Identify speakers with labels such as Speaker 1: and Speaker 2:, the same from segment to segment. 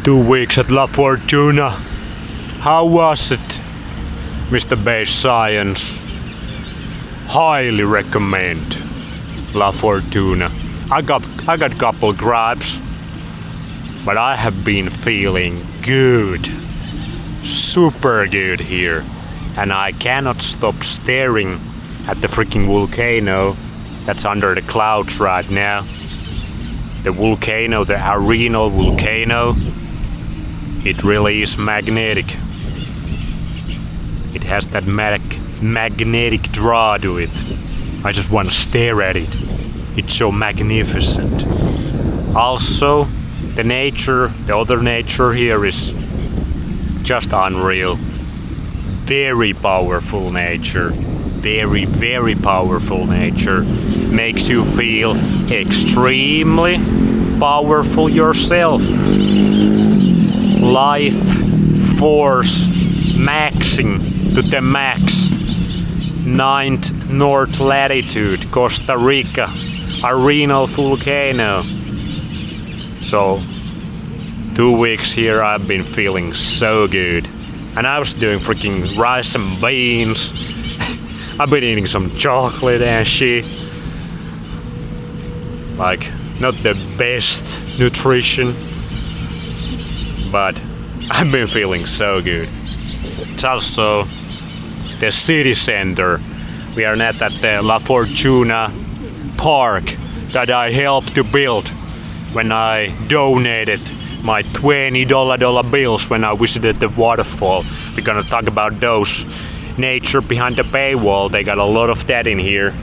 Speaker 1: 2 weeks at La Fortuna. How was it, Mr. Base Science? Highly recommend La Fortuna. I got couple gripes, but I have been feeling good, super good here, and I cannot stop staring at the freaking volcano that's under the clouds right now. The volcano, the Arenal volcano, it really is magnetic. It has that magnetic draw to it. I just want to stare at it. It's so magnificent. Also, the nature, the other nature here is just unreal. Very powerful nature. Very, very powerful nature. Makes you feel extremely powerful yourself. Life force maxing to the max. 9th north latitude, Costa Rica, Arenal volcano. So 2 weeks here I've been feeling so good. And I was doing freaking rice and beans. I've been eating some chocolate and shit. Like, not the best nutrition, but I've been feeling so good. It's also the city center. We are not at the La Fortuna park that I helped to build when I donated my $20 bills when I visited the waterfall. We're gonna talk about those. Nature behind the paywall, they got a lot of that in here.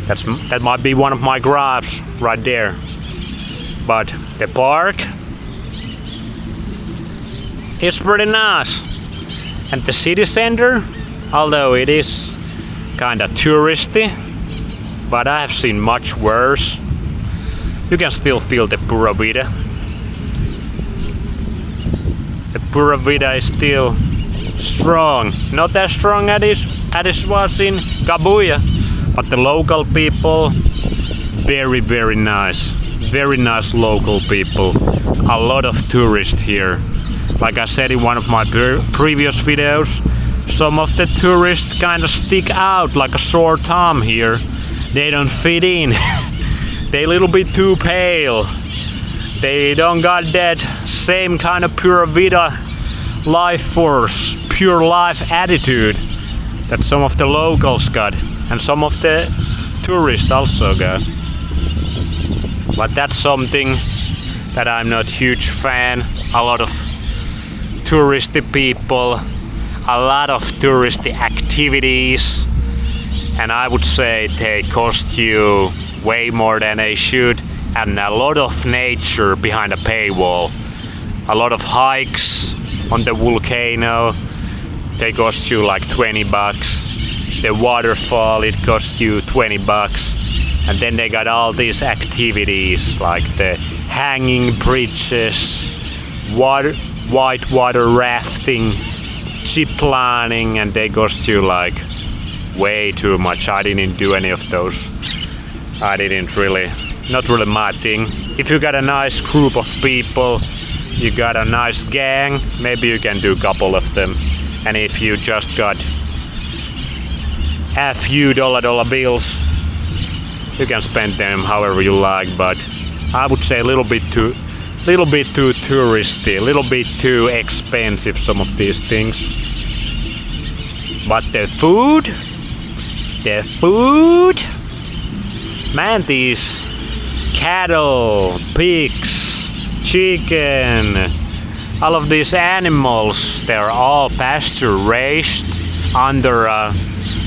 Speaker 1: That might be one of my gripes right there. But the park, it's pretty nice. And the city center, although it is kinda touristy, but I have seen much worse. You can still feel the pura vida. The pura vida is still strong. Not as strong as it was in Kabuya, but the local people, very, very nice. Very nice local people. A lot of tourists here. Like I said in one of my previous videos, some of the tourists kind of stick out like a sore thumb here. They don't fit in. They a little bit too pale. They don't got that same kind of pura vida life force, pure life attitude that some of the locals got and some of the tourists also got. But that's something that I'm not huge fan. A lot of touristy people, a lot of touristy activities, and I would say they cost you way more than they should, and a lot of nature behind a paywall. A lot of hikes on the volcano, they cost you like $20. The waterfall, it costs you $20. And then they got all these activities like the hanging bridges, white water rafting, zip lining, and they cost you like way too much. I didn't do any of those. Not really my thing. If you got a nice group of people, you got a nice gang, maybe you can do a couple of them. And if you just got a few dollar bills, you can spend them however you like, but I would say a little bit too touristy, a little bit too expensive, some of these things. But the food, man, these cattle, pigs, chicken, all of these animals, they're all pasture raised under a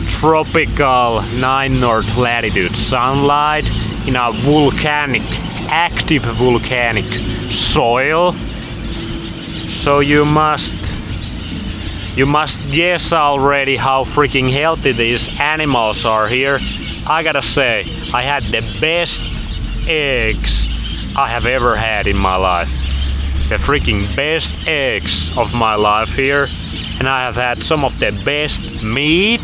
Speaker 1: tropical 9 north latitude sunlight in a active volcanic soil. So you must guess already how freaking healthy these animals are here. I gotta say, I had the best eggs I have ever had in my life. The freaking best eggs of my life here. And I have had some of the best meat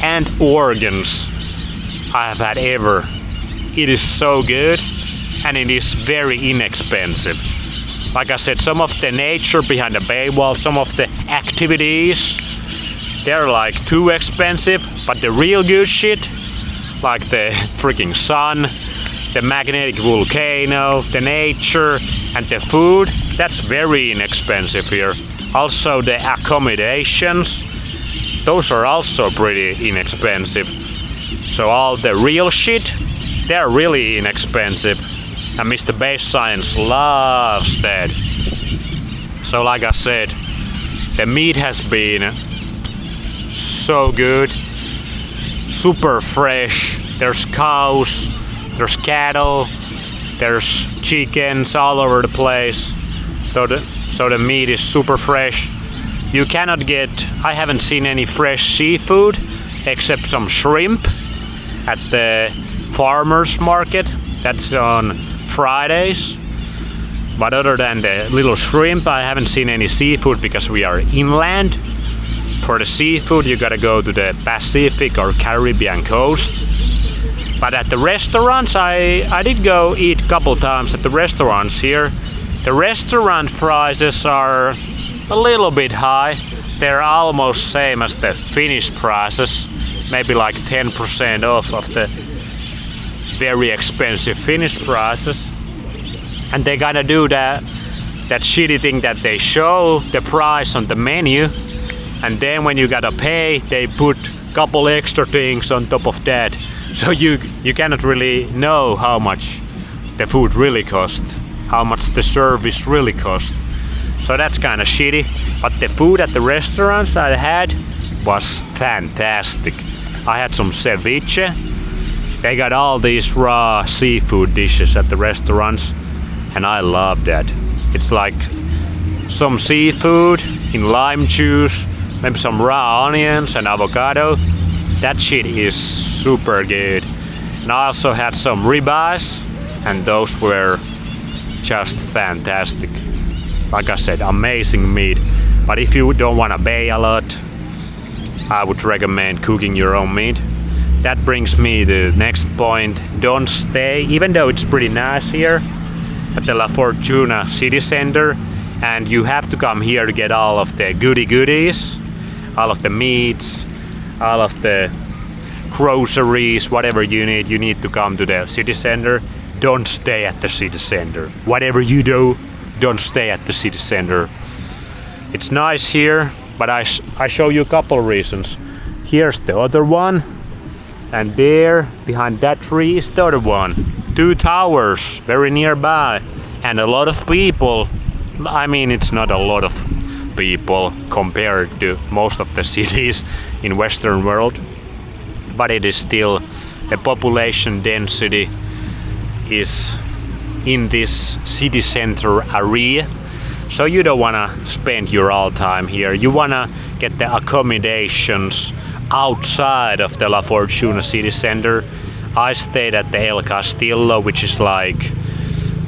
Speaker 1: and organs I have had ever. It is so good and it is very inexpensive. Like I said, some of the nature behind the bay wall, some of the activities, they're like too expensive, but the real good shit, like the freaking sun, the magnetic volcano, the nature, and the food, that's very inexpensive here. Also the accommodations, those are also pretty inexpensive. So all the real shit, they're really inexpensive. And Mr. Base Science loves that. So like I said, the meat has been so good, super fresh. There's cows, there's cattle, there's chickens all over the place. So the meat is super fresh. You cannot get, I haven't seen any fresh seafood except some shrimp at the farmers market. That's on Fridays. But other than the little shrimp, I haven't seen any seafood because we are inland. For the seafood, you gotta go to the Pacific or Caribbean coast. But at the restaurants, I did go eat a couple times at the restaurants here. The restaurant prices are a little bit high. They're almost same as the Finnish prices, maybe like 10% off of the very expensive Finnish prices. And they gotta do that shitty thing that they show the price on the menu, and then when you gotta pay, they put couple extra things on top of that. So you cannot really know how much the food really costs, how much the service really costs. So that's kind of shitty. But the food at the restaurants I had was fantastic. I had some ceviche. They got all these raw seafood dishes at the restaurants, and I love that. It's like some seafood in lime juice, maybe some raw onions and avocado. That shit is super good. And I also had some ribeyes, and those were just fantastic. Like I said, amazing meat. But if you don't want to pay a lot, I would recommend cooking your own meat. That brings me to the next point. Don't stay, even though it's pretty nice here at the La Fortuna city center, and you have to come here to get all of the goodies, all of the meats, all of the groceries, whatever you need to come to the city center. Don't stay at the city center. Whatever you do, don't stay at the city center. It's nice here, but I show you a couple reasons. Here's the other one, and there behind that tree is the other one. Two towers very nearby, and a lot of people. I mean, it's not a lot of people compared to most of the cities in Western world, but it is still, the population density is in this city center area. So you don't want to spend your all time here. You want to get the accommodations outside of the La Fortuna city center. I stayed at the El Castillo, which is like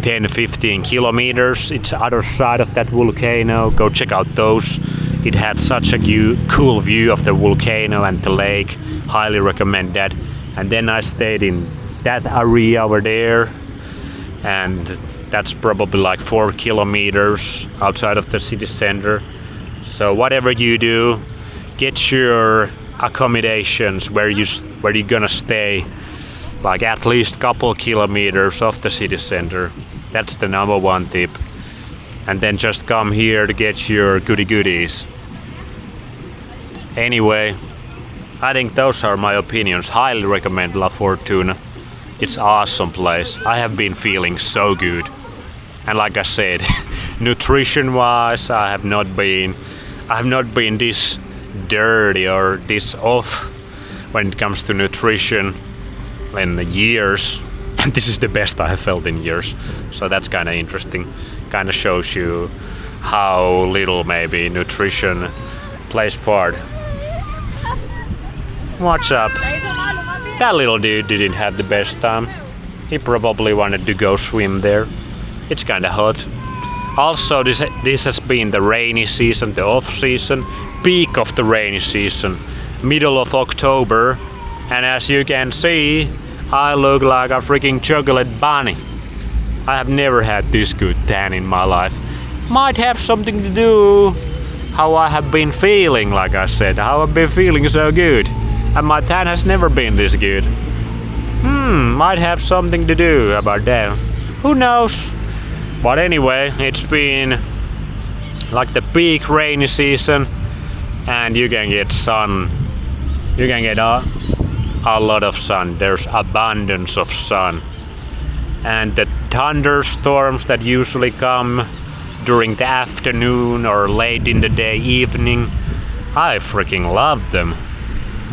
Speaker 1: 10-15 kilometers. It's the other side of that volcano. Go check out those. It had such a cool view of the volcano and the lake. Highly recommend that. And then I stayed in that area over there, and that's probably like 4 kilometers outside of the city center. So whatever you do, get your accommodations where you're gonna stay, like at least couple kilometers off the city center. That's the number one tip. And then just come here to get your goodies. Anyway, I think those are my opinions. Highly recommend La Fortuna. It's awesome place. I have been feeling so good. And like I said, nutrition wise, I have not been this dirty or this off when it comes to nutrition in years. And this is the best I have felt in years. So that's kind of interesting. Kind of shows you how little maybe nutrition plays part. What's up? That little dude didn't have the best time. He probably wanted to go swim there. It's kind of hot. Also, this has been the rainy season, the off season, peak of the rainy season, middle of October. And as you can see, I look like a freaking chocolate bunny. I have never had this good tan in my life. might have something to do how I have been feeling, like I said, how I've been feeling so good. And my tan has never been this good. Might have something to do about that. Who knows? But anyway, it's been like the peak rainy season, and you can get sun. You can get a lot of sun. There's abundance of sun. And the thunderstorms that usually come during the afternoon or late in the day, evening, I freaking love them.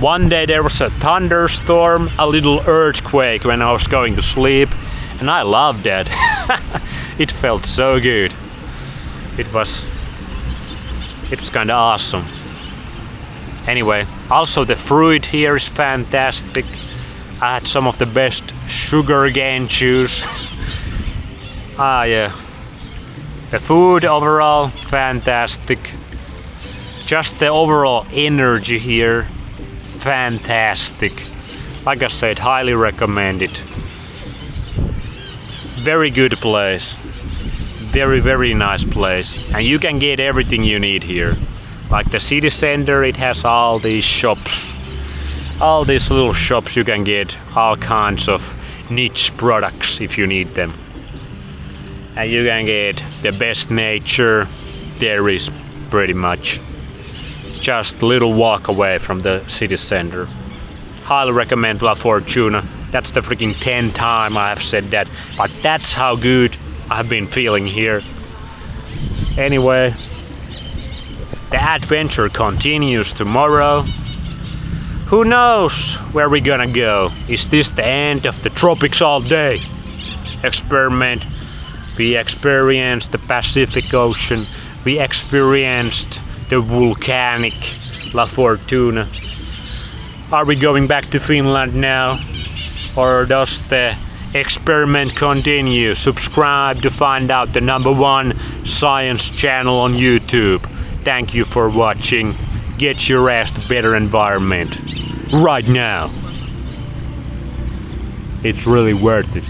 Speaker 1: One day there was a thunderstorm, a little earthquake when I was going to sleep, and I loved that. It felt so good. It was kind of awesome. Anyway, also the fruit here is fantastic. I had some of the best sugar cane juice. Yeah. The food overall, fantastic. Just the overall energy here, fantastic. Like I said, highly recommend it. Very good place. Very, very nice place. And you can get everything you need here. Like the city center, it has all these shops. All these little shops, you can get all kinds of niche products if you need them. And you can get the best nature there is pretty much. Just a little walk away from the city center. Highly recommend La Fortuna. That's the freaking 10th time I have said that. But that's how good I've been feeling here. Anyway, the adventure continues tomorrow. Who knows where we're gonna go? Is this the end of the Tropics All Day Experiment? We experienced the Pacific Ocean. We experienced the volcanic La Fortuna. Are we going back to Finland now? Or does the experiment continue? Subscribe to find out the #1 science channel on YouTube. Thank you for watching. Get your ass to better environment right now. It's really worth it.